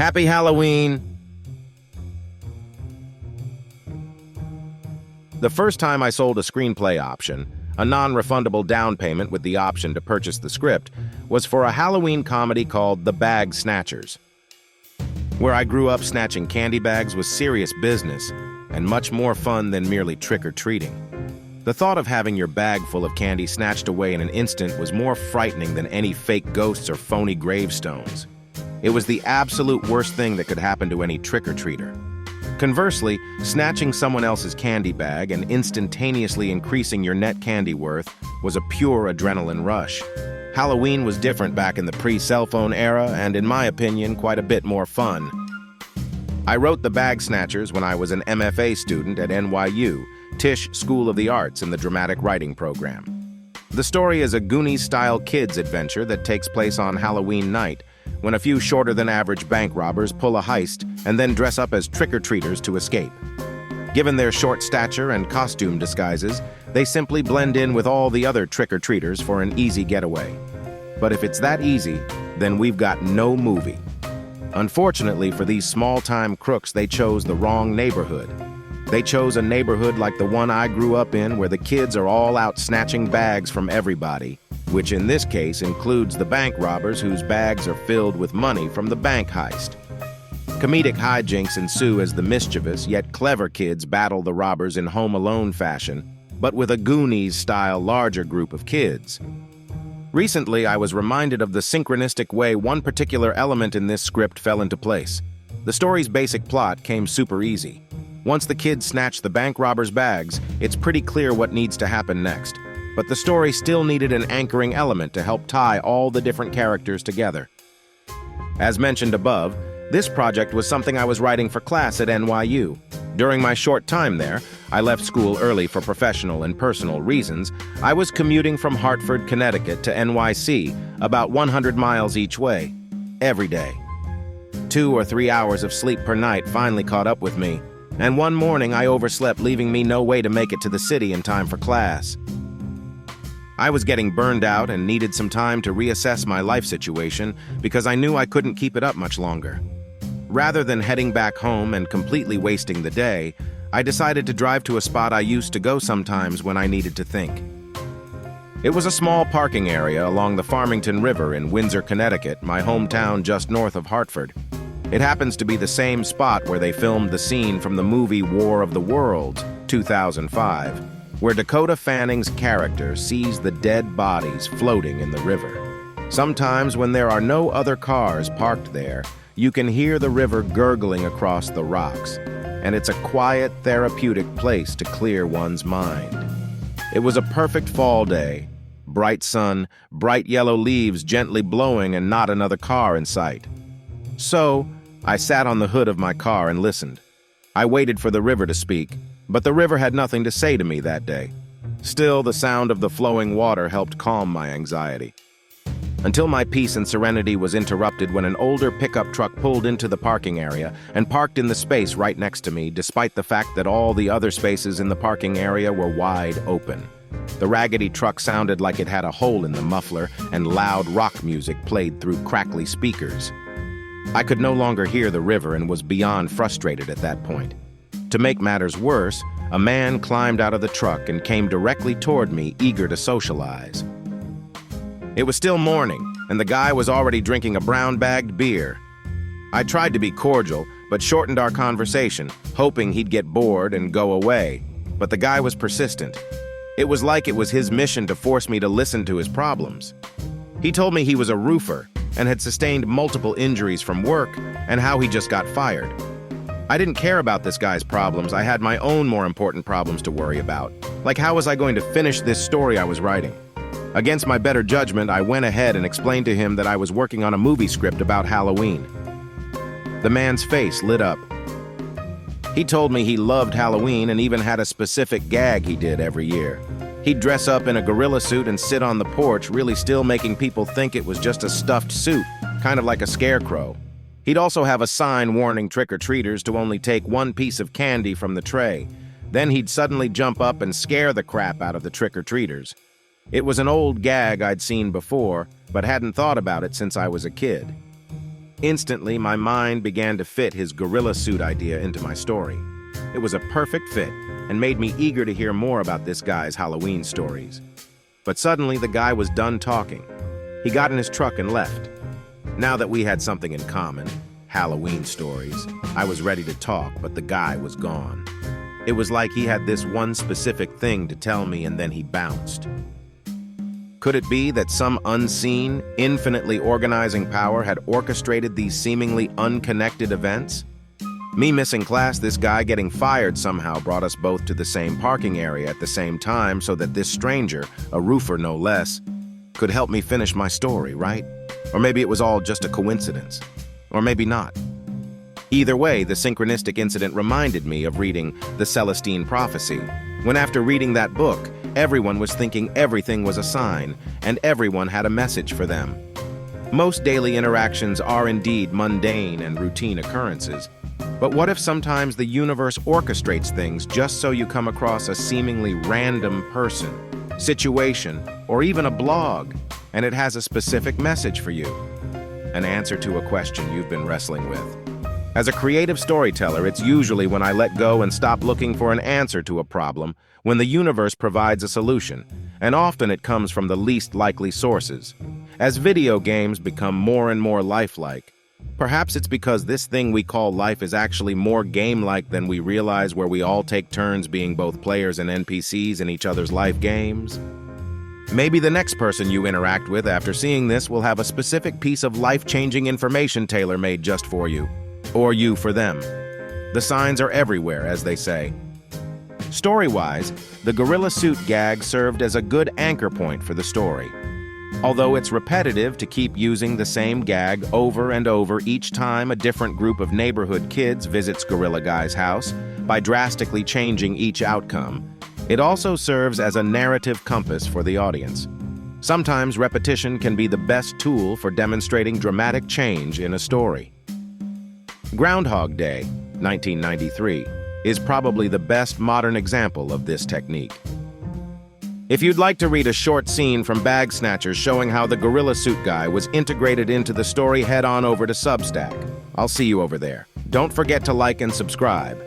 Happy Halloween! The first time I sold a screenplay option, a non-refundable down payment with the option to purchase the script, was for a Halloween comedy called The Bag Snatchers. Where I grew up, snatching candy bags was serious business and much more fun than merely trick-or-treating. The thought of having your bag full of candy snatched away in an instant was more frightening than any fake ghosts or phony gravestones. It was the absolute worst thing that could happen to any trick-or-treater. Conversely, snatching someone else's candy bag and instantaneously increasing your net candy worth was a pure adrenaline rush. Halloween was different back in the pre-cell phone era and, in my opinion, quite a bit more fun. I wrote The Bag Snatchers when I was an MFA student at NYU, Tisch School of the Arts, in the dramatic writing program. The story is a Goonies-style kids adventure that takes place on Halloween night, when a few shorter-than-average bank robbers pull a heist and then dress up as trick-or-treaters to escape. Given their short stature and costume disguises, they simply blend in with all the other trick-or-treaters for an easy getaway. But if it's that easy, then we've got no movie. Unfortunately for these small-time crooks, they chose the wrong neighborhood. They chose a neighborhood like the one I grew up in, where the kids are all out snatching bags from everybody, which in this case includes the bank robbers whose bags are filled with money from the bank heist. Comedic hijinks ensue as the mischievous yet clever kids battle the robbers in Home Alone fashion, but with a Goonies-style larger group of kids. Recently, I was reminded of the synchronistic way one particular element in this script fell into place. The story's basic plot came super easy. Once the kids snatch the bank robbers' bags, it's pretty clear what needs to happen next. But the story still needed an anchoring element to help tie all the different characters together. As mentioned above, this project was something I was writing for class at NYU. During my short time there, I left school early for professional and personal reasons. I was commuting from Hartford, Connecticut to NYC, about 100 miles each way, every day. 2 or 3 hours of sleep per night finally caught up with me, and one morning I overslept, leaving me no way to make it to the city in time for class. I was getting burned out and needed some time to reassess my life situation because I knew I couldn't keep it up much longer. Rather than heading back home and completely wasting the day, I decided to drive to a spot I used to go sometimes when I needed to think. It was a small parking area along the Farmington River in Windsor, Connecticut, my hometown just north of Hartford. It happens to be the same spot where they filmed the scene from the movie War of the Worlds, 2005, where Dakota Fanning's character sees the dead bodies floating in the river. Sometimes when there are no other cars parked there, you can hear the river gurgling across the rocks, and it's a quiet, therapeutic place to clear one's mind. It was a perfect fall day. Bright sun, bright yellow leaves gently blowing, and not another car in sight. So, I sat on the hood of my car and listened. I waited for the river to speak, but the river had nothing to say to me that day. Still, the sound of the flowing water helped calm my anxiety. Until my peace and serenity was interrupted when an older pickup truck pulled into the parking area and parked in the space right next to me, despite the fact that all the other spaces in the parking area were wide open. The raggedy truck sounded like it had a hole in the muffler, and loud rock music played through crackly speakers. I could no longer hear the river and was beyond frustrated at that point. To make matters worse, a man climbed out of the truck and came directly toward me, eager to socialize. It was still morning, and the guy was already drinking a brown-bagged beer. I tried to be cordial, but shortened our conversation, hoping he'd get bored and go away. But the guy was persistent. It was like it was his mission to force me to listen to his problems. He told me he was a roofer and had sustained multiple injuries from work, and how he just got fired. I didn't care about this guy's problems. I had my own more important problems to worry about. Like, how was I going to finish this story I was writing? Against my better judgment, I went ahead and explained to him that I was working on a movie script about Halloween. The man's face lit up. He told me he loved Halloween and even had a specific gag he did every year. He'd dress up in a gorilla suit and sit on the porch, really still making people think it was just a stuffed suit, kind of like a scarecrow. He'd also have a sign warning trick-or-treaters to only take one piece of candy from the tray. Then he'd suddenly jump up and scare the crap out of the trick-or-treaters. It was an old gag I'd seen before, but hadn't thought about it since I was a kid. Instantly, my mind began to fit his gorilla suit idea into my story. It was a perfect fit and made me eager to hear more about this guy's Halloween stories. But suddenly, the guy was done talking. He got in his truck and left. Now that we had something in common, Halloween stories, I was ready to talk, but the guy was gone. It was like he had this one specific thing to tell me and then he bounced. Could it be that some unseen, infinitely organizing power had orchestrated these seemingly unconnected events? Me missing class, this guy getting fired somehow brought us both to the same parking area at the same time so that this stranger, a roofer no less, could help me finish my story, right? Or maybe it was all just a coincidence. Or maybe not. Either way, the synchronistic incident reminded me of reading The Celestine Prophecy, when after reading that book, everyone was thinking everything was a sign, and everyone had a message for them. Most daily interactions are indeed mundane and routine occurrences, but what if sometimes the universe orchestrates things just so you come across a seemingly random person, situation, or even a blog, and it has a specific message for you? An answer to a question you've been wrestling with. As a creative storyteller, it's usually when I let go and stop looking for an answer to a problem, when the universe provides a solution, and often it comes from the least likely sources. As video games become more and more lifelike, perhaps it's because this thing we call life is actually more game-like than we realize, where we all take turns being both players and NPCs in each other's life games. Maybe the next person you interact with after seeing this will have a specific piece of life-changing information tailor-made just for you. Or you for them. The signs are everywhere, as they say. Story-wise, the gorilla suit gag served as a good anchor point for the story. Although it's repetitive to keep using the same gag over and over each time a different group of neighborhood kids visits Gorilla Guy's house by drastically changing each outcome, it also serves as a narrative compass for the audience. Sometimes repetition can be the best tool for demonstrating dramatic change in a story. Groundhog Day, 1993, is probably the best modern example of this technique. If you'd like to read a short scene from Bag Snatchers showing how the gorilla suit guy was integrated into the story, head on over to Substack. I'll see you over there. Don't forget to like and subscribe.